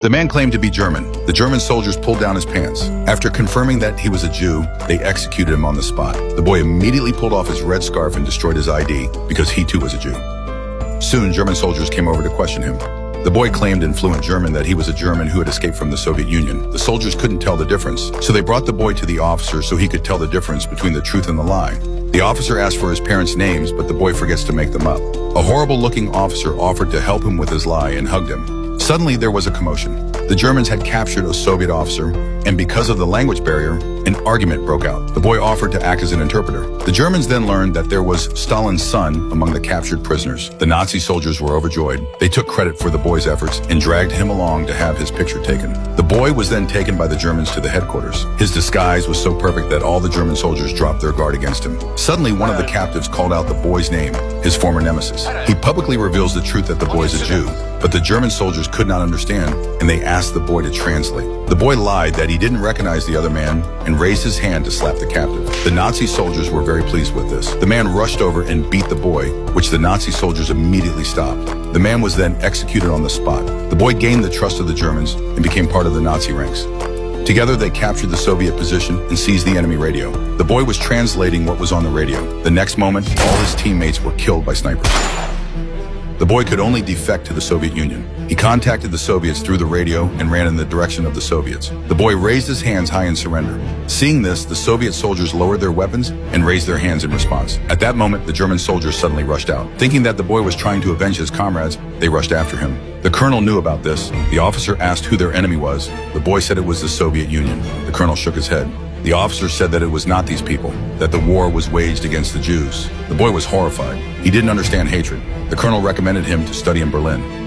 The man claimed to be German. The German soldiers pulled down his pants. After confirming that he was a Jew, they executed him on the spot. The boy immediately pulled off his red scarf and destroyed his ID because he too was a Jew. Soon, German soldiers came over to question him. The boy claimed in fluent German that he was a German who had escaped from the Soviet Union. The soldiers couldn't tell the difference, so they brought the boy to the officer so he could tell the difference between the truth and the lie. The officer asked for his parents' names, but the boy forgets to make them up. A horrible-looking officer offered to help him with his lie and hugged him. Suddenly, there was a commotion. The Germans had captured a Soviet officer, and because of the language barrier, an argument broke out. The boy offered to act as an interpreter. The Germans then learned that there was Stalin's son among the captured prisoners. The Nazi soldiers were overjoyed. They took credit for the boy's efforts and dragged him along to have his picture taken. The boy was then taken by the Germans to the headquarters. His disguise was so perfect that all the German soldiers dropped their guard against him. Suddenly, one of the captives called out the boy's name, his former nemesis. He publicly reveals the truth that the boy is a Jew, but the German soldiers could not understand, and they asked the boy to translate. The boy lied that he didn't recognize the other man and raised his hand to slap the captive. The Nazi soldiers were very pleased with this. The man rushed over and beat the boy, which the Nazi soldiers immediately stopped. The man was then executed on the spot. The boy gained the trust of the Germans and became part of the Nazi ranks. Together, they captured the Soviet position and seized the enemy radio. The boy was translating what was on the radio. The next moment, all his teammates were killed by snipers. The boy could only defect to the Soviet Union. He contacted the Soviets through the radio and ran in the direction of the Soviets. The boy raised his hands high in surrender. Seeing this, the Soviet soldiers lowered their weapons and raised their hands in response. At that moment, the German soldiers suddenly rushed out. Thinking that the boy was trying to avenge his comrades, they rushed after him. The colonel knew about this. The officer asked who their enemy was. The boy said it was the Soviet Union. The colonel shook his head. The officer said that it was not these people, that the war was waged against the Jews. The boy was horrified. He didn't understand hatred. The colonel recommended him to study in Berlin.